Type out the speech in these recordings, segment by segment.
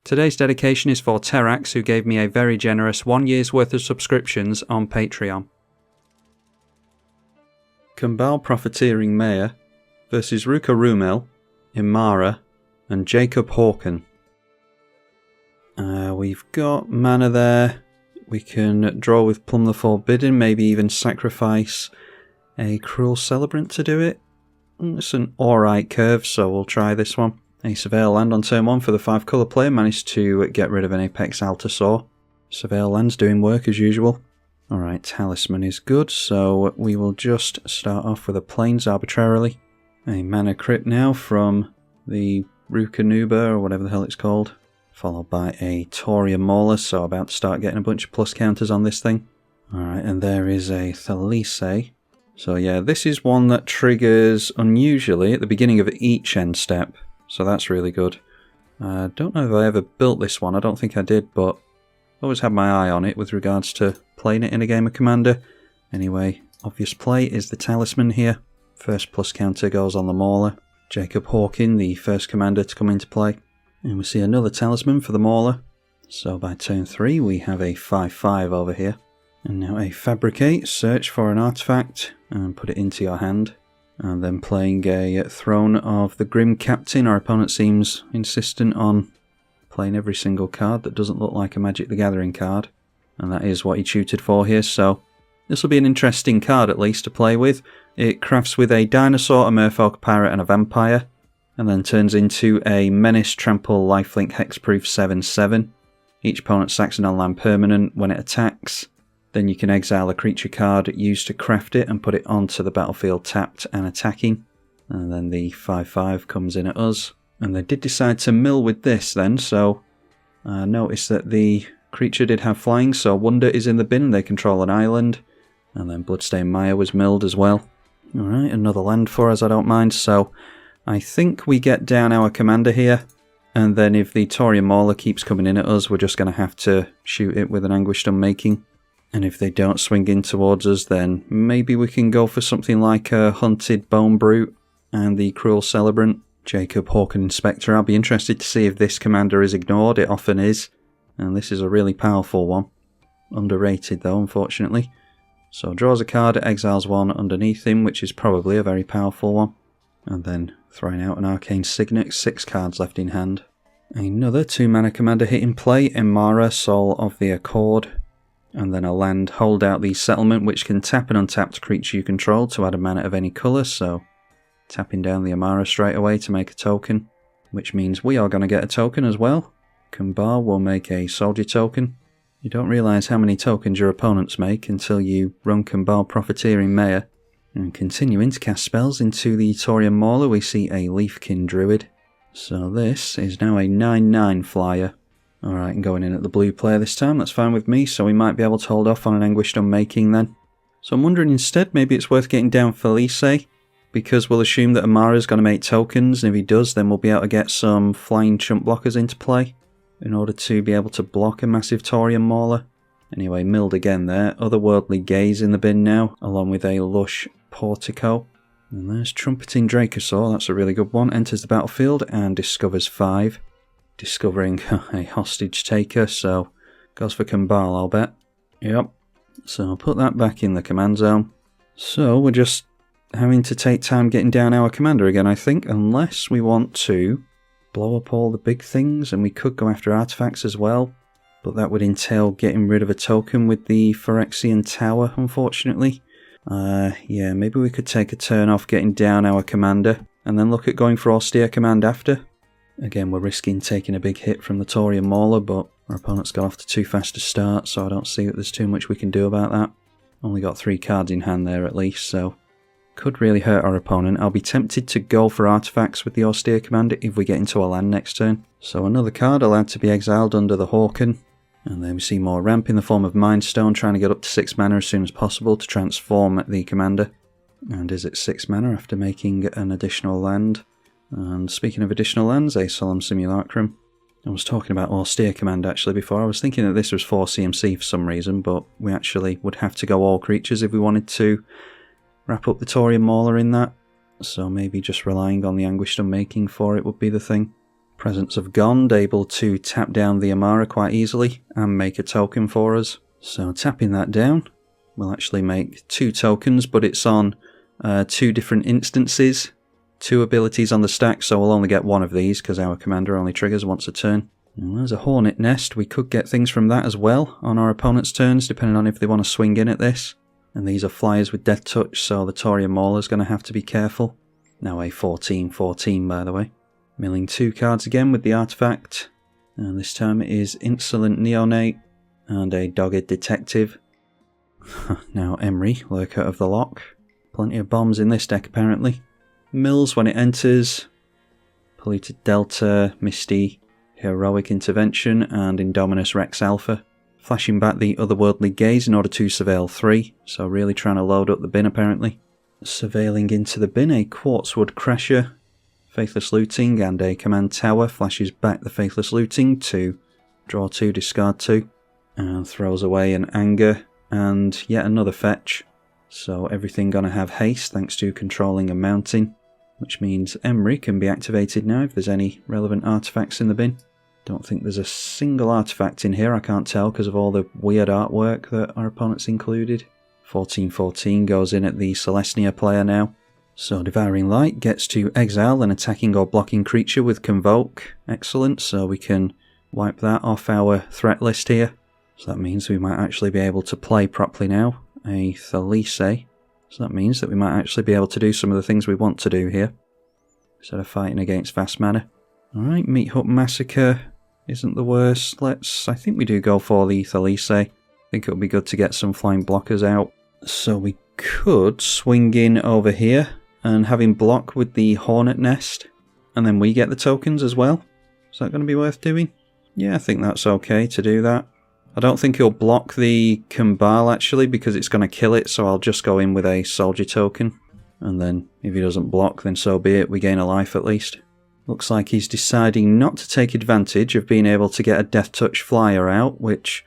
Today's dedication is for Terax, who gave me a very generous 1 year's worth of subscriptions on Patreon. Kambal Profiteering Mayor versus Rukarumel, Emmara, and Jacob Hawken. We've got mana there. We can draw with Plumb the Forbidden, maybe even sacrifice a Cruel Celebrant to do it. It's an alright curve, so we'll try this one. A Surveil land on turn 1 for the 5 colour player, managed to get rid of an Apex Altasaur. Surveil land's doing work as usual. Alright, Talisman is good, so we will just start off with a Plains arbitrarily. A Mana Crypt now from the Rukarumel, or whatever the hell it's called. Followed by a Thorium Mauler, so about to start getting a bunch of plus counters on this thing. Alright, and there is a Thalise. So yeah, this is one that triggers unusually at the beginning of each end step, so that's really good. I don't know if I ever built this one, I don't think I did, but always had my eye on it with regards to playing it in a game of Commander. Anyway, obvious play is the Talisman here. First plus counter goes on the Mauler. Jacob Hawken, the first commander to come into play. And we see another Talisman for the Mauler. So by turn 3 we have a 5/5 over here. And now a Fabricate, search for an artifact and put it into your hand. And then playing a Throne of the Grim Captain. Our opponent seems insistent on playing every single card that doesn't look like a Magic the Gathering card. And that is what he tutored for here, so this will be an interesting card at least to play with. It crafts with a Dinosaur, a Merfolk, a Pirate and a Vampire. And then turns into a Menace, Trample, Lifelink, Hexproof 7/7. Each opponent sacks a non-land permanent when it attacks. Then you can exile a creature card used to craft it and put it onto the battlefield tapped and attacking. And then the 5/5 comes in at us. And they did decide to mill with this then, so notice that the creature did have flying, so Wonder is in the bin, they control an island. And then Bloodstained Mire was milled as well. Alright, another land for us, I don't mind, so I think we get down our commander here, and then if the Thorium Mauler keeps coming in at us, we're just going to have to shoot it with an Anguished Unmaking. And if they don't swing in towards us, then maybe we can go for something like a Hunted Bone Brute and the Cruel Celebrant. Jacob Hawken Inspector. I'll be interested to see if this commander is ignored. It often is, and this is a really powerful one. Underrated though, unfortunately. So draws a card, exiles one underneath him, which is probably a very powerful one. And then throwing out an Arcane Signet, 6 cards left in hand. Another 2-mana commander hit in play, Emmara, Soul of the Accord. And then a land, Hold Out the Settlement, which can tap an untapped creature you control to add a mana of any colour, so tapping down the Emmara straight away to make a token, which means we are going to get a token as well. Kambal will make a Soldier token. You don't realise how many tokens your opponents make until you run Kambal Profiteering Mayor. And continuing to cast spells into the Thorium Mauler, we see a Leafkin Druid. So this is now a 9/9 flyer. Alright, and going in at the blue player this time, that's fine with me, so we might be able to hold off on an Anguished Unmaking then. So I'm wondering instead, maybe it's worth getting down Thalise, because we'll assume that Emmara's going to make tokens, and if he does, then we'll be able to get some flying chump blockers into play, in order to be able to block a massive Thorium Mauler. Anyway, milled again there. Otherworldly Gaze in the bin now, along with a Lush Portico. And there's Trumpeting Dracosaur, that's a really good one. Enters the battlefield and discovers 5. Discovering a Hostage Taker, so goes for Kambal, I'll bet. Yep. So I'll put that back in the command zone. So we're just having to take time getting down our commander again, I think, unless we want to blow up all the big things, and we could go after artifacts as well. But that would entail getting rid of a token with the Phyrexian Tower, unfortunately. Yeah, maybe we could take a turn off getting down our commander, and then look at going for Austere Command after. Again, we're risking taking a big hit from the Thorium Mauler, but our opponent's got off to too fast a start, so I don't see that there's too much we can do about that. Only got 3 cards in hand there at least, so could really hurt our opponent. I'll be tempted to go for artifacts with the Austere Commander if we get into a land next turn. So another card allowed to be exiled under the Hawken. And then we see more ramp in the form of Mind Stone, trying to get up to 6 mana as soon as possible to transform the commander. And is it 6 mana after making an additional land? And speaking of additional lands, a Solemn Simulacrum. I was talking about Austere Command actually before. I was thinking that this was 4 CMC for some reason, but we actually would have to go all creatures if we wanted to wrap up the Thorium Mauler in that. So maybe just relying on the Anguished Unmaking for it would be the thing. Presence of Gond, able to tap down the Emmara quite easily and make a token for us. So tapping that down, we'll actually make 2 tokens, but it's on 2 different instances. 2 abilities on the stack, so we'll only get 1 of these because our commander only triggers once a turn. And there's a Hornet Nest. We could get things from that as well on our opponent's turns, depending on if they want to swing in at this. And these are flyers with Death Touch, so the Taurian Mauler's going to have to be careful. Now a 14/14, by the way. Milling 2 cards again with the artifact. And this time it is Insolent Neonate and a Dogged Detective. Now Emmara, Lurker of the Lock. Plenty of bombs in this deck apparently. Mills when it enters. Polluted Delta, Misty, Heroic Intervention, and Indominus Rex Alpha. Flashing back the Otherworldly Gaze in order to surveil 3, so really trying to load up the bin apparently. Surveilling into the bin, a Quartzwood Crasher, Faithless Looting, and a Command Tower. Flashes back the Faithless Looting to draw 2, discard 2, and throws away an Anger, and yet another fetch. So everything gonna have haste thanks to controlling a mountain, which means Emmara can be activated now if there's any relevant artifacts in the bin. Don't think there's a single artifact in here, I can't tell because of all the weird artwork that our opponents included. 14/14 goes in at the Celestia player now. So Devouring Light gets to exile an attacking or blocking creature with Convoke. Excellent, so we can wipe that off our threat list here. So that means we might actually be able to play properly now. A Thalisse. So that means that we might actually be able to do some of the things we want to do here, instead of fighting against fast mana. Alright, Meat Hut Massacre isn't the worst. I think we do go for the Thalisse. I think it would be good to get some flying blockers out. So we could swing in over here and have him block with the Hornet Nest, and then we get the tokens as well. Is that going to be worth doing? Yeah, I think that's okay to do that. I don't think he'll block the Kambal actually because it's going to kill it, so I'll just go in with a soldier token. And then if he doesn't block, then so be it, we gain a life at least. Looks like he's deciding not to take advantage of being able to get a Death Touch flyer out, which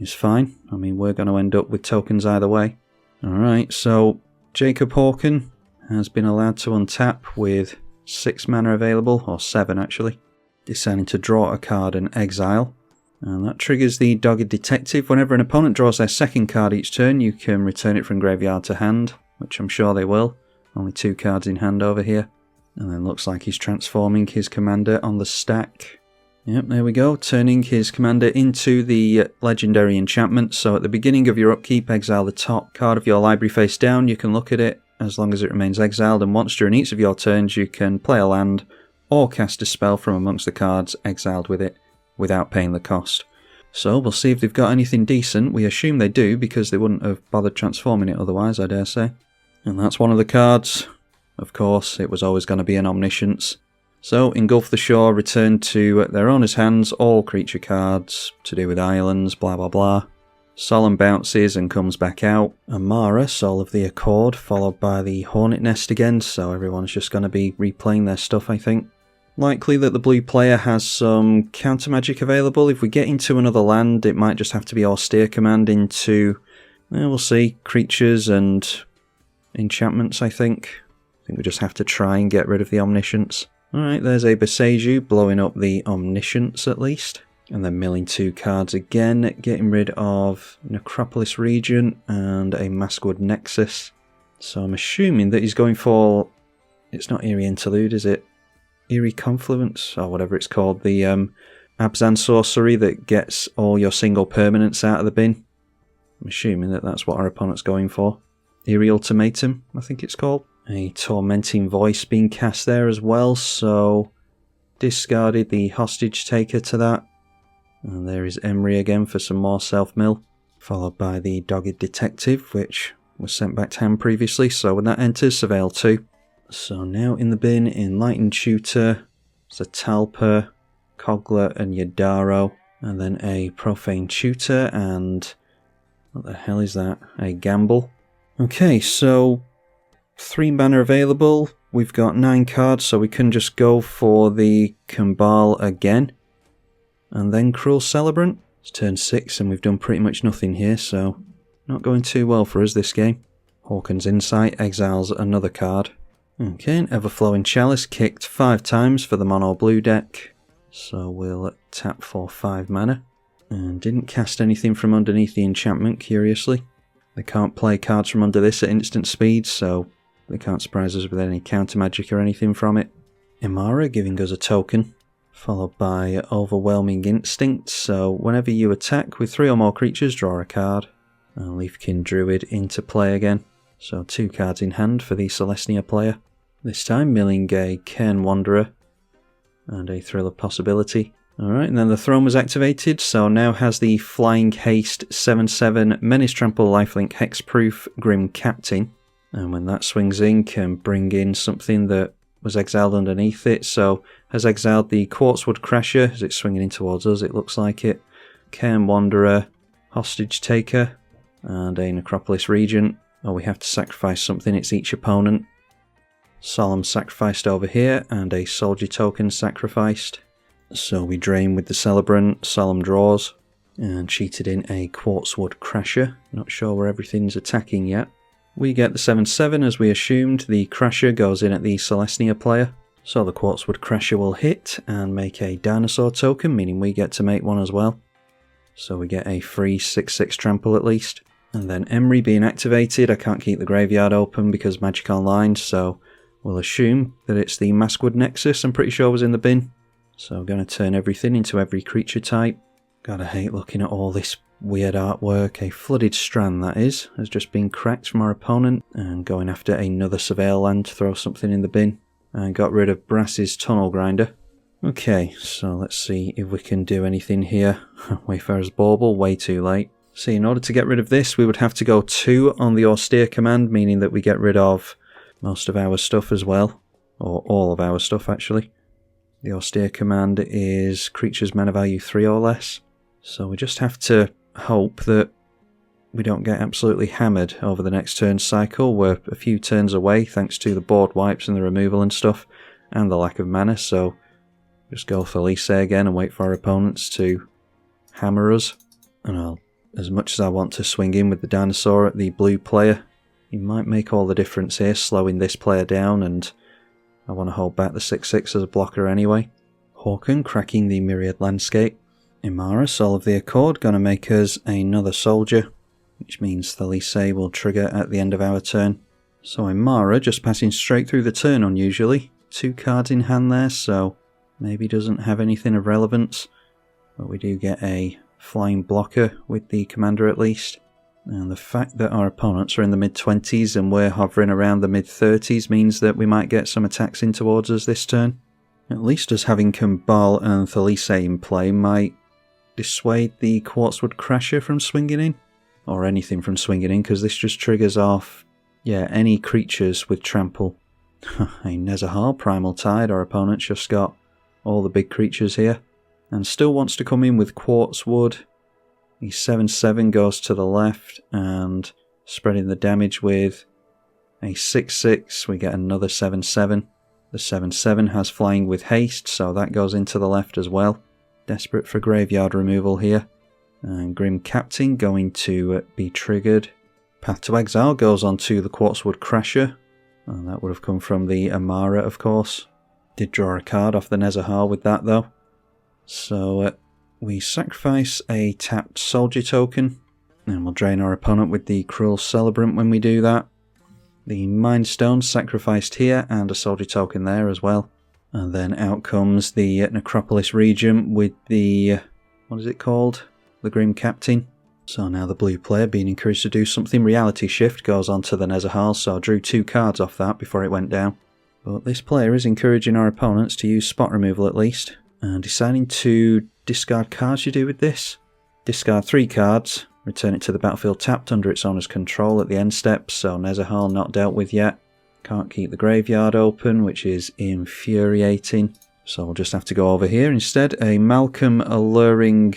is fine. I mean, we're going to end up with tokens either way. Alright, so Jacob Hawken has been allowed to untap with 6 mana available, or 7 actually. Deciding to draw a card and exile. And that triggers the Dogged Detective. Whenever an opponent draws their second card each turn, you can return it from graveyard to hand, which I'm sure they will. Only 2 cards in hand over here. And then looks like he's transforming his commander on the stack. Yep, there we go, turning his commander into the legendary enchantment. So at the beginning of your upkeep, exile the top card of your library face down. You can look at it as long as it remains exiled, and once during each of your turns you can play a land or cast a spell from amongst the cards exiled with it without paying the cost. So we'll see if they've got anything decent. We assume they do because they wouldn't have bothered transforming it otherwise, I dare say. And that's one of the cards. Of course, it was always going to be an Omniscience. So, Engulf the Shore, return to their owner's hands all creature cards to do with islands, blah blah blah. Solemn bounces and comes back out. Emmara, Soul of the Accord, followed by the Hornet Nest again, so everyone's just going to be replaying their stuff, I think. Likely that the blue player has some counter magic available. If we get into another land, it might just have to be Austere Command into, we'll see, creatures and enchantments, I think. I think we just have to try and get rid of the Omniscience. Alright, there's a Boseiju, blowing up the Omniscience at least. And then milling 2 cards again, getting rid of Necropolis Regent and a Maskwood Nexus. So I'm assuming that he's going for, it's not Eerie Interlude, is it? Eerie Confluence, or whatever it's called. The Abzan sorcery that gets all your single permanents out of the bin. I'm assuming that that's what our opponent's going for. Eerie Ultimatum, I think it's called. A Tormenting Voice being cast there as well, so discarded the Hostage Taker to that. And there is Emmara again for some more self-mill, followed by the Dogged Detective, which was sent back to hand previously, so when that enters, Surveil 2. So now in the bin, Enlightened Tutor, there's a Talpa, Kogla and Yadaro, and then a Profane Tutor, and what the hell is that? A Gamble. Okay, so 3 mana available, we've got 9 cards, so we can just go for the Kambal again. And then Cruel Celebrant. It's turn 6 and we've done pretty much nothing here, so not going too well for us this game. Hawken's Insight exiles another card. Okay, an Everflowing Chalice kicked 5 times for the mono blue deck. So we'll tap for 5 mana. And didn't cast anything from underneath the enchantment, curiously. They can't play cards from under this at instant speed, so they can't surprise us with any counter magic or anything from it. Emmara giving us a token, followed by Overwhelming Instinct, so whenever you attack with 3 or more creatures, draw a card. And Leafkin Druid into play again, so 2 cards in hand for the Celestia player. This time milling a Cairn Wanderer and a Thrill of Possibility. Alright, and then the throne was activated, so now has the Flying Haste 7/7 Menace Trample Lifelink Hexproof Grim Captain. And when that swings in, can bring in something that was exiled underneath it, so has exiled the Quartzwood Crasher as it's swinging in towards us, it looks like it. Cairn Wanderer, Hostage Taker, and a Necropolis Regent. Oh, we have to sacrifice something, it's each opponent. Solemn sacrificed over here, and a Soldier Token sacrificed. So we drain with the Celebrant, Solemn draws, and cheated in a Quartzwood Crasher. Not sure where everything's attacking yet. We get the 7/7 as we assumed. The Crasher goes in at the Celestia player. So the Quartzwood Crasher will hit and make a Dinosaur token, meaning we get to make one as well. So we get a free 6/6 trample at least. And then Emmara being activated, I can't keep the graveyard open because Magic Online, so we'll assume that it's the Maskwood Nexus, I'm pretty sure was in the bin. So I'm going to turn everything into every creature type. Gotta hate looking at all this weird artwork. A Flooded Strand, that is, has just been cracked from our opponent. And going after another Surveil land to throw something in the bin. And got rid of Brass's Tunnel Grinder. Okay, so let's see if we can do anything here. Wayfarer's Bauble, way too late. See, in order to get rid of this, we would have to go 2 on the Austere command, meaning that we get rid of most of our stuff as well. Or all of our stuff, actually. The Austere command is creatures mana value 3 or less. So we just have to hope that we don't get absolutely hammered over the next turn cycle. We're a few turns away thanks to the board wipes and the removal and stuff, and the lack of mana, so just go Felice again and wait for our opponents to hammer us. And as much as I want to swing in with the dinosaur at the blue player, he might make all the difference here, slowing this player down, and I want to hold back the 6/6 as a blocker anyway. Hawken cracking the Myriad Landscape. Emmara, Soul of the Accord, gonna make us another soldier, which means Felice will trigger at the end of our turn. So Emmara just passing straight through the turn unusually. 2 cards in hand there, so maybe doesn't have anything of relevance. But we do get a flying blocker with the commander at least. And the fact that our opponents are in the mid-20s and we're hovering around the mid-30s means that we might get some attacks in towards us this turn. At least us having Kambal and Felice in play might dissuade the Quartzwood Crasher from swinging in. Or anything from swinging in, because this just triggers off, any creatures with trample. A Nezahal, Primal Tide, our opponent's just got all the big creatures here. And still wants to come in with Quartzwood. The 7/7 goes to the left and spreading the damage with a 6/6. We get another 7/7. The 7/7 has flying with haste, so that goes into the left as well. Desperate for graveyard removal here. And Grim Captain going to be triggered. Path to Exile goes onto the Quartzwood Crasher. And that would have come from the Emmara, of course. Did draw a card off the Nezahal with that though. So we sacrifice a tapped soldier token, and we'll drain our opponent with the Cruel Celebrant when we do that. The Mind Stone sacrificed here, and a soldier token there as well. And then out comes the Necropolis Regent with the, what is it called? The Grim Captain. So now the blue player being encouraged to do something. Reality Shift goes onto the Nezahal, so I drew 2 cards off that before it went down. But this player is encouraging our opponents to use spot removal at least, and deciding to discard cards. You do with this. Discard 3 cards, return it to the battlefield tapped under its owner's control at the end step, so Nezahal not dealt with yet. Can't keep the graveyard open, which is infuriating. So we'll just have to go over here instead. A Malcolm Alluring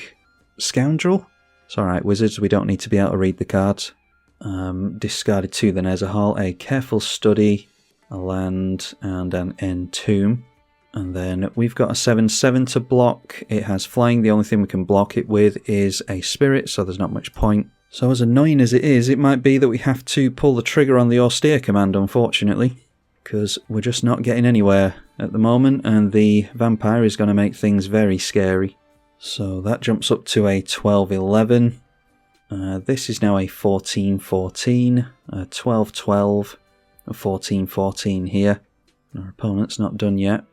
Scoundrel. It's alright, wizards, we don't need to be able to read the cards. Discarded to the Nezahal, a Careful Study, a land, and an Entomb. And then we've got a 7/7 to block. It has flying. The only thing we can block it with is a spirit, so there's not much point. So as annoying as it is, it might be that we have to pull the trigger on the Austere command, unfortunately. because we're just not getting anywhere at the moment, and the vampire is going to make things very scary. So that jumps up to a 12-11. This is now a 14-14, a 12-12, a 14-14 here. Our opponent's not done yet,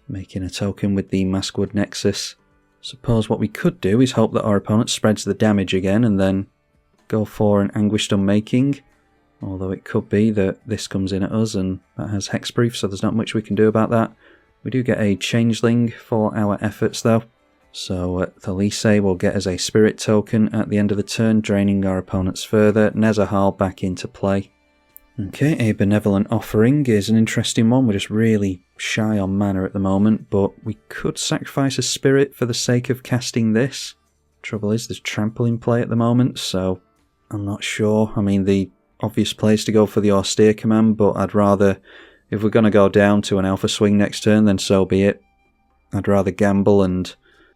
making a token with the Maskwood Nexus. Suppose what we could do is hope that our opponent spreads the damage again and then go for an Anguished Unmaking. Although it could be that this comes in at us and that has hexproof, so there's not much we can do about that. We do get a Changeling for our efforts though. So Thalise will get us a Spirit token at the end of the turn, draining our opponents further. Nezahal back into play. Okay, a Benevolent Offering is an interesting one. We're just really shy on mana at the moment, but we could sacrifice a Spirit for the sake of casting this. Trouble is, there's Trample in play at the moment, so I'm not sure. I mean, the obvious play is to go for the Austere command, but I'd rather, if we're going to go down to an Alpha Swing next turn, then so be it. I'd rather gamble and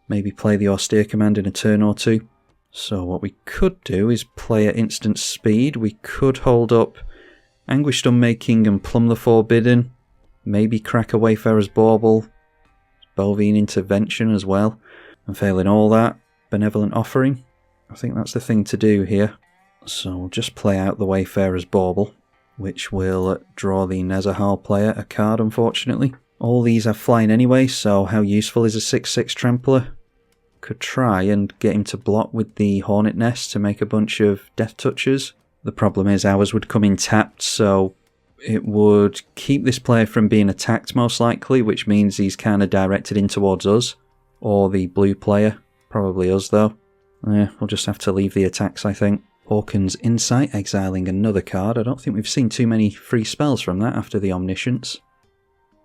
maybe play the Austere command in a turn or two. So what we could do is play at instant speed. We could hold up Anguished Unmaking and Plumb the Forbidden. Maybe crack a Wayfarer's Bauble. Bovine Intervention as well. And failing all that, Benevolent Offering. I think that's the thing to do here. So we'll just play out the Wayfarer's Bauble, which will draw the Nezahal player a card, unfortunately. All these are flying anyway, so how useful is a 6/6 Trampler? Could try and get him to block with the Hornet Nest to make a bunch of Death Touches. The problem is ours would come in tapped, so it would keep this player from being attacked most likely, which means he's kind of directed in towards us, or the blue player. Probably us though. Yeah, we'll just have to leave the attacks, I think. Orkan's Insight, exiling another card. I don't think we've seen too many free spells from that after the Omniscience.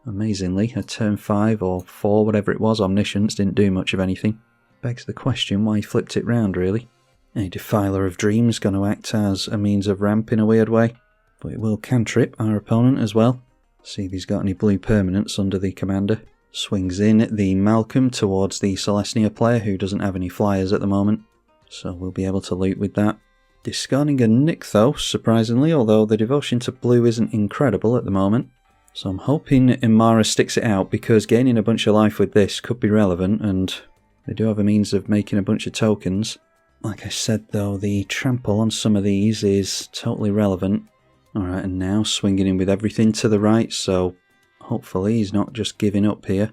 Amazingly, a turn 5 or 4, whatever it was, Omniscience didn't do much of anything. Begs the question why he flipped it round, really. A Defiler of Dreams going to act as a means of ramp in a weird way, but it will cantrip our opponent as well. See if he's got any blue permanents under the commander. Swings in the Malcolm towards the Celestia player who doesn't have any flyers at the moment, so we'll be able to loot with that. Discarding a Nykthos, surprisingly, although the devotion to blue isn't incredible at the moment. So I'm hoping Emmara sticks it out, because gaining a bunch of life with this could be relevant, and they do have a means of making a bunch of tokens. Like I said though, the trample on some of these is totally relevant. Alright, and now swinging in with everything to the right, so hopefully he's not just giving up here.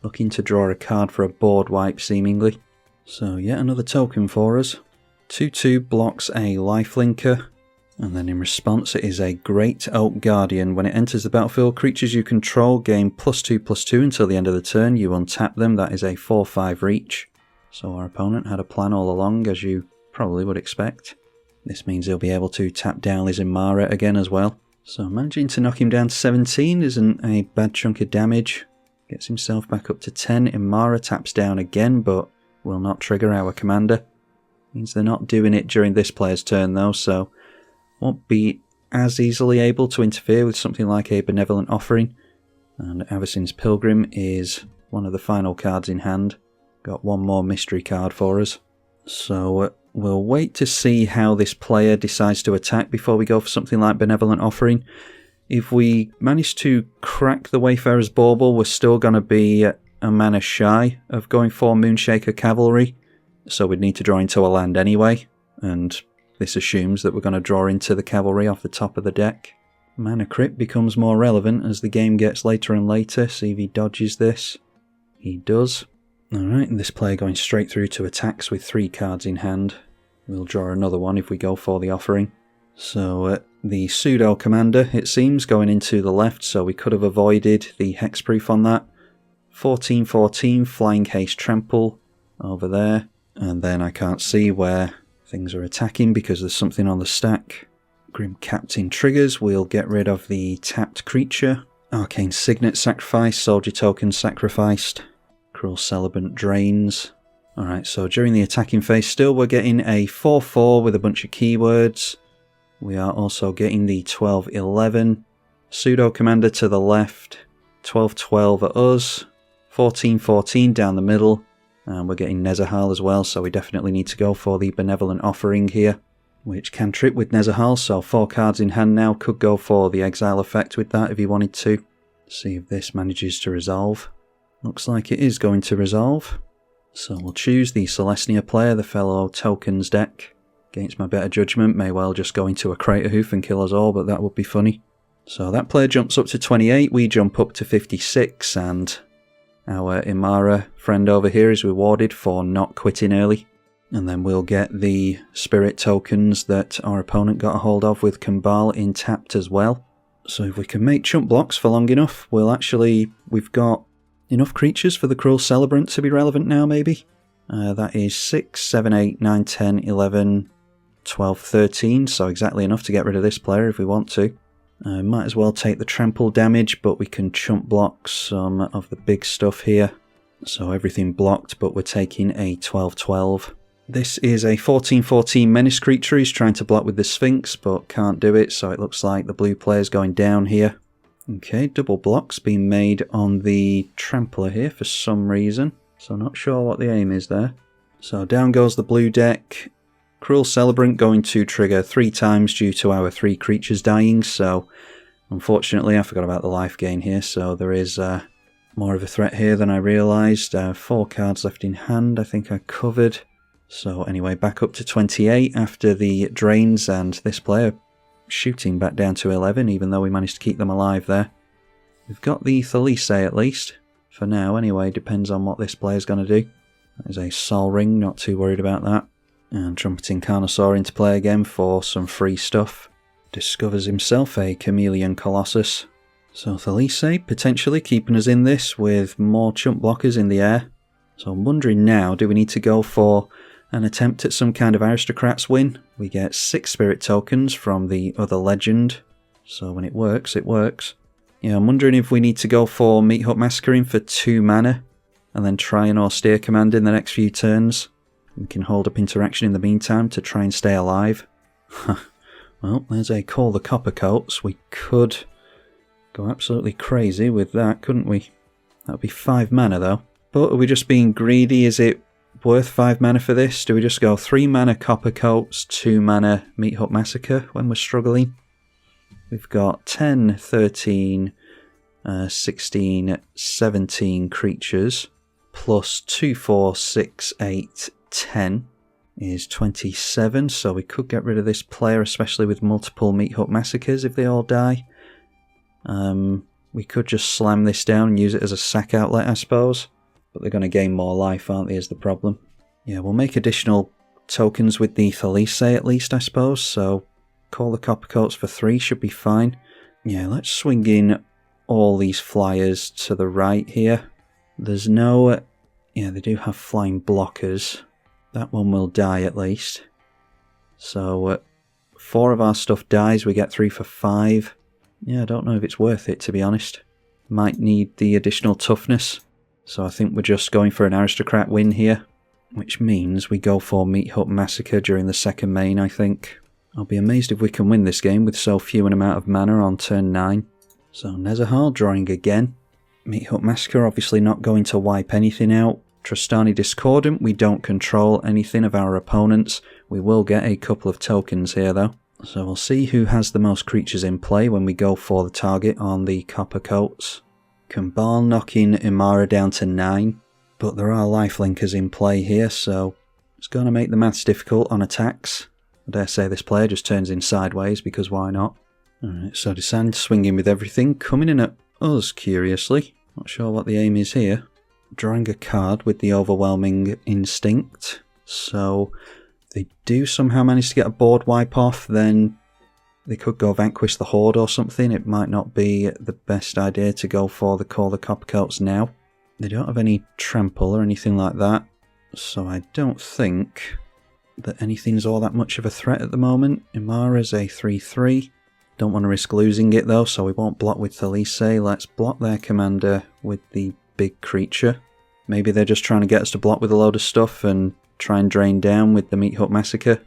Looking to draw a card for a board wipe, seemingly. So yet another token for us. 2/2 blocks a lifelinker, and then in response it is a Great Oak Guardian. When it enters the battlefield, creatures you control gain +2/+2 until the end of the turn. You untap them. That is a 4/5 reach. So our opponent had a plan all along, as you probably would expect. This means he'll be able to tap down his Emmara again as well. So managing to knock him down to 17 isn't a bad chunk of damage. Gets himself back up to 10. Emmara taps down again, but will not trigger our commander. Means they're not doing it during this player's turn though, so won't be as easily able to interfere with something like a Benevolent Offering. And Avacyn's Pilgrim is one of the final cards in hand. Got one more mystery card for us. So we'll wait to see how this player decides to attack before we go for something like Benevolent Offering. If we manage to crack the Wayfarer's Bauble, we're still going to be a mana shy of going for Moonshaker Cavalry. So we'd need to draw into a land anyway, and this assumes that we're going to draw into the cavalry off the top of the deck. Mana Crypt becomes more relevant as the game gets later and later. See if he dodges this. He does. Alright, and this player going straight through to attacks with 3 cards in hand. We'll draw another one if we go for the offering. So the pseudo commander, it seems, going into the left, so we could have avoided the hexproof on that. 14/14, Flying Haste Trample over there. And then I can't see where things are attacking because there's something on the stack. Grim Captain triggers, we'll get rid of the tapped creature. Arcane Signet sacrifice, Soldier Token sacrificed. Cruel Celebrant drains. Alright, so during the attacking phase still we're getting a 4/4 with a bunch of keywords. We are also getting the 12/11. Pseudo Commander to the left. 12/12 at us. 14/14 down the middle. And we're getting Nezahal as well, so we definitely need to go for the Benevolent Offering here. which can trip with Nezahal, so 4 cards in hand now. Could go for the exile effect with that if he wanted to. See if this manages to resolve. Looks like it is going to resolve. So we'll choose the Celestia player, the fellow tokens deck. Against my better judgment, may well just go into a Crater Hoof and kill us all, but that would be funny. So that player jumps up to 28, we jump up to 56, and our Emmara friend over here is rewarded for not quitting early. And then we'll get the spirit tokens that our opponent got a hold of with Kambal intact as well. So if we can make chump blocks for long enough, we've got enough creatures for the Cruel Celebrant to be relevant now, maybe? That is 6, 7, 8, 9, 10, 11, 12, 13, so exactly enough to get rid of this player if we want to. Might as well take the trample damage, but we can chump block some of the big stuff here. So everything blocked, but we're taking a 12-12. This is a 14-14 menace creature. He's trying to block with the Sphinx, but can't do it, so it looks like the blue player's going down here. Okay, double blocks being made on the trampler here for some reason. So not sure what the aim is there. So down goes the blue deck. Cruel Celebrant going to trigger 3 times due to our 3 creatures dying. So unfortunately I forgot about the life gain here. So there is more of a threat here than I realised. 4 cards left in hand I think I covered. So anyway, back up to 28 after the drains, and this player shooting back down to 11 even though we managed to keep them alive there. We've got the Thalisei at least. For now, anyway, depends on what this player's going to do. That is a Sol Ring, not too worried about that. And Trumpeting Carnosaur into play again for some free stuff. Discovers himself a Chameleon Colossus. So Thalisei potentially keeping us in this with more chump blockers in the air. So I'm wondering now, do we need to go for an attempt at some kind of Aristocrats win? We get 6 spirit tokens from the other legend. So when it works, it works. Yeah, I'm wondering if we need to go for Meat Hut Massacring for 2 mana and then try an Austere Command in the next few turns. We can hold up interaction in the meantime to try and stay alive. Well, there's a Call the Coppercoats. We could go absolutely crazy with that, couldn't we? That would be 5 mana though. But are we just being greedy? Is it worth 5 mana for this? Do we just go 3 mana Coppercoats, 2 mana Meat Hut Massacre when we're struggling? We've got 10, 13, 16, 17 creatures, plus 2, 4, 6, 8, 10 is 27, so we could get rid of this player, especially with multiple Meat Hut Massacres if they all die. We could just slam this down and use it as a sack outlet, I suppose, but they're going to gain more life, aren't they, is the problem. Yeah, we'll make additional tokens with the Thalisei at least, I suppose, so Call the Coppercoats for 3 should be fine. Yeah, let's swing in all these flyers to the right here. There's no... yeah, they do have flying blockers. That one will die at least. So 4 of our stuff dies, we get 3 for 5. Yeah, I don't know if it's worth it, to be honest. Might need the additional toughness. So I think we're just going for an Aristocrat win here, which means we go for Meat Hut Massacre during the second main, I think. I'll be amazed if we can win this game with so few an amount of mana on turn 9. So Nezahal drawing again. Meat Hut Massacre obviously not going to wipe anything out. Trostani Discordant, we don't control anything of our opponents. We will get a couple of tokens here though. So we'll see who has the most creatures in play when we go for the target on the Coppercoats. Kambal knocking Emmara down to 9. But there are lifelinkers in play here, so it's going to make the maths difficult on attacks. I dare say this player just turns in sideways, because why not? Alright, so Descend swinging with everything, coming in at us, curiously. Not sure what the aim is here. Drawing a card with the Overwhelming Instinct. So they do somehow manage to get a board wipe off, then they could go Vanquish the Horde or something. It might not be the best idea to go for the Call the Coppercoats now. They don't have any trample or anything like that, so I don't think that anything's all that much of a threat at the moment. Emmara's a 3-3. Don't want to risk losing it though, so we won't block with Thalisei. Let's block their commander with the big creature. Maybe they're just trying to get us to block with a load of stuff and try and drain down with the Meat Hut Massacre.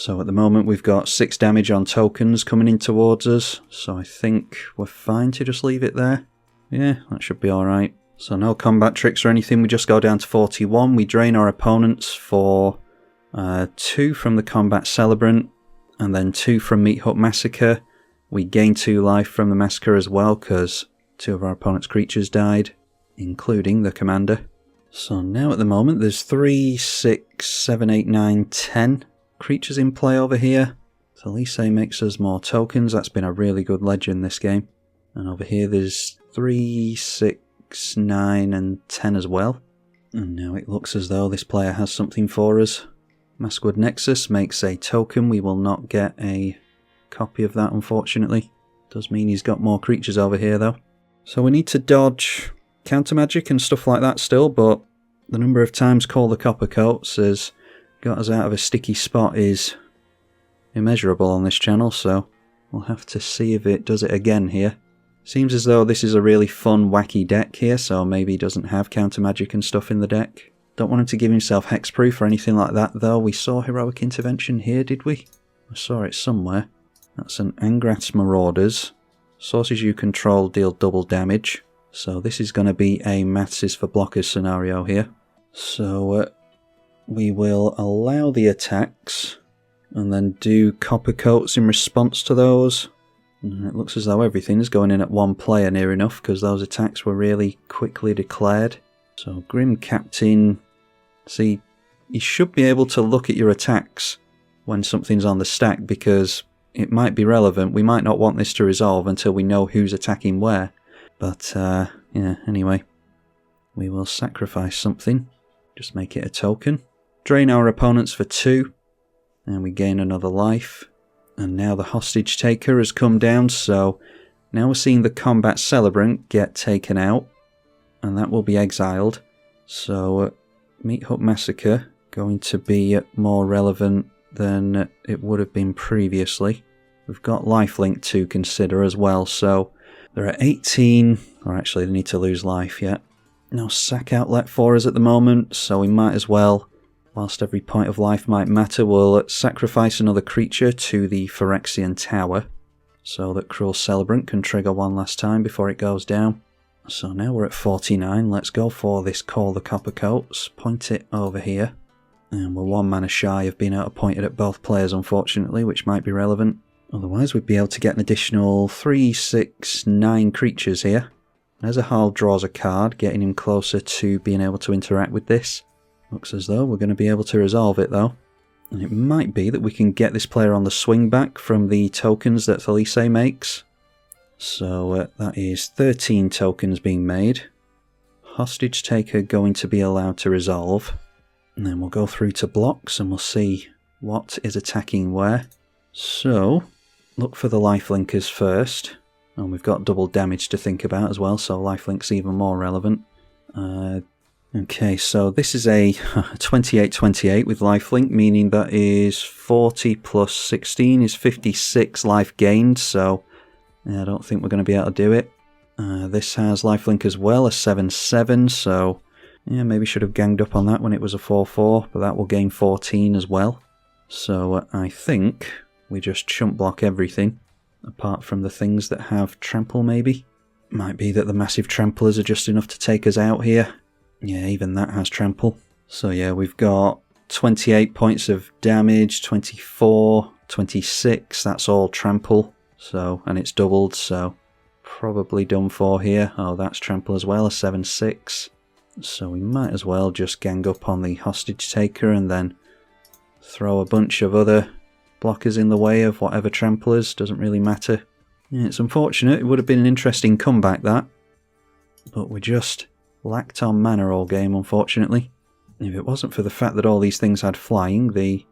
So at the moment we've got 6 damage on tokens coming in towards us, so I think we're fine to just leave it there. Yeah, that should be alright. So no combat tricks or anything, we just go down to 41. We drain our opponents for 2 from the Combat Celebrant, and then 2 from Meat Hut Massacre. We gain 2 life from the Massacre as well, because 2 of our opponent's creatures died, including the Commander. So now at the moment there's 3, 6, 7, 8, 9, 10 creatures in play over here. Thalise makes us more tokens. That's been a really good legend this game. And over here there's 3, 6, 9 and 10 as well. And now it looks as though this player has something for us. Maskwood Nexus makes a token. We will not get a copy of that, unfortunately. Does mean he's got more creatures over here though. So we need to dodge counter magic and stuff like that still, but the number of times Call the Copper Coats has got us out of a sticky spot is immeasurable on this channel, so we'll have to see if it does it again here. Seems as though this is a really fun, wacky deck here, so maybe he doesn't have counter magic and stuff in the deck. Don't want him to give himself hexproof or anything like that, though. We saw Heroic Intervention here, did we? I saw it somewhere. That's an Angrath's Marauders. Sources you control deal double damage. So this is going to be a Maths is for Blockers scenario here. So we will allow the attacks and then do Copper Coats in response to those. And it looks as though everything is going in at one player near enough, because those attacks were really quickly declared. So Grim Captain, see, you should be able to look at your attacks when something's on the stack, because it might be relevant. We might not want this to resolve until we know who's attacking where. But yeah, anyway, we will sacrifice something. Just make it a token. Drain our opponents for 2, and we gain another life. And now the Hostage Taker has come down, so now we're seeing the Combat Celebrant get taken out, and that will be exiled. So Meat Hut Massacre going to be more relevant than it would have been previously. We've got lifelink to consider as well, so there are 18, or actually they need to lose life yet. No sack outlet for us at the moment, so we might as well, whilst every point of life might matter, we'll sacrifice another creature to the Phyrexian Tower, so that Cruel Celebrant can trigger one last time before it goes down. So now we're at 49, let's go for this Call the Copper Coats, point it over here. And we're 1 mana shy of being able to point it at both players, unfortunately, which might be relevant. Otherwise we'd be able to get an additional 3, 6, 9 creatures here. Nezahal draws a card, getting him closer to being able to interact with this. Looks as though we're going to be able to resolve it though. And it might be that we can get this player on the swing back from the tokens that Thalise makes. So that is 13 tokens being made. Hostage Taker going to be allowed to resolve. And then we'll go through to blocks and we'll see what is attacking where. So, look for the lifelinkers first. And we've got double damage to think about as well, so lifelink's even more relevant. Okay, so this is a 28-28 with lifelink, meaning that is 40 plus 16 is 56 life gained, so I don't think we're going to be able to do it. This has lifelink as well, a 7-7, so yeah, maybe should have ganged up on that when it was a 4-4, but that will gain 14 as well. So I think we just chump block everything, apart from the things that have trample maybe. Might be that the massive tramplers are just enough to take us out here. Yeah, even that has trample. So yeah, we've got 28 points of damage, 24, 26, that's all trample. So, and it's doubled, so probably done for here. Oh, that's trample as well, a 7-6. So we might as well just gang up on the Hostage Taker and then throw a bunch of other blockers in the way of whatever tramplers, doesn't really matter. Yeah, it's unfortunate, it would have been an interesting comeback that. But we just lacked on mana all game, unfortunately. If it wasn't for the fact that all these things had flying, the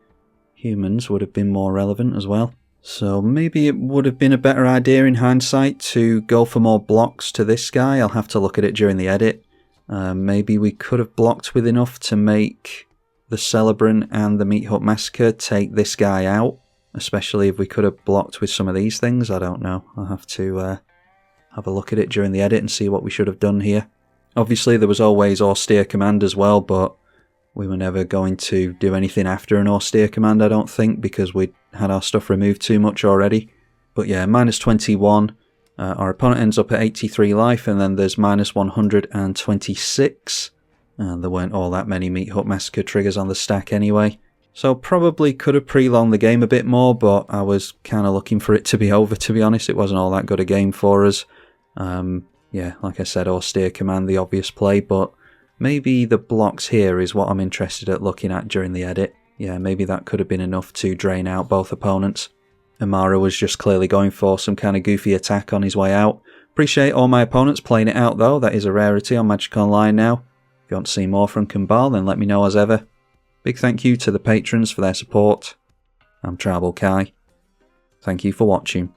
humans would have been more relevant as well. So maybe it would have been a better idea in hindsight to go for more blocks to this guy. I'll have to look at it during the edit. Maybe we could have blocked with enough to make the Celebrant and the Meat Hut Massacre take this guy out. Especially if we could have blocked with some of these things, I don't know. I'll have to have a look at it during the edit and see what we should have done here. Obviously there was always Austere Command as well, but We were never going to do anything after an austere command, I don't think, because we'd had our stuff removed too much already. But yeah, minus 21. Our opponent ends up at 83 life, and then there's minus 126. And there weren't all that many Meat Hut Massacre triggers on the stack anyway. So probably could have prolonged the game a bit more, but I was kind of looking for it to be over, to be honest. It wasn't all that good a game for us. Yeah, like I said, austere command, the obvious play, but maybe the blocks here is what I'm interested at looking at during the edit. Yeah, maybe that could have been enough to drain out both opponents. Emmara was just clearly going for some kind of goofy attack on his way out. Appreciate all my opponents playing it out though, that is a rarity on Magic Online now. If you want to see more from Kambal, then let me know as ever. Big thank you to the patrons for their support. I'm Tribalkai. Thank you for watching.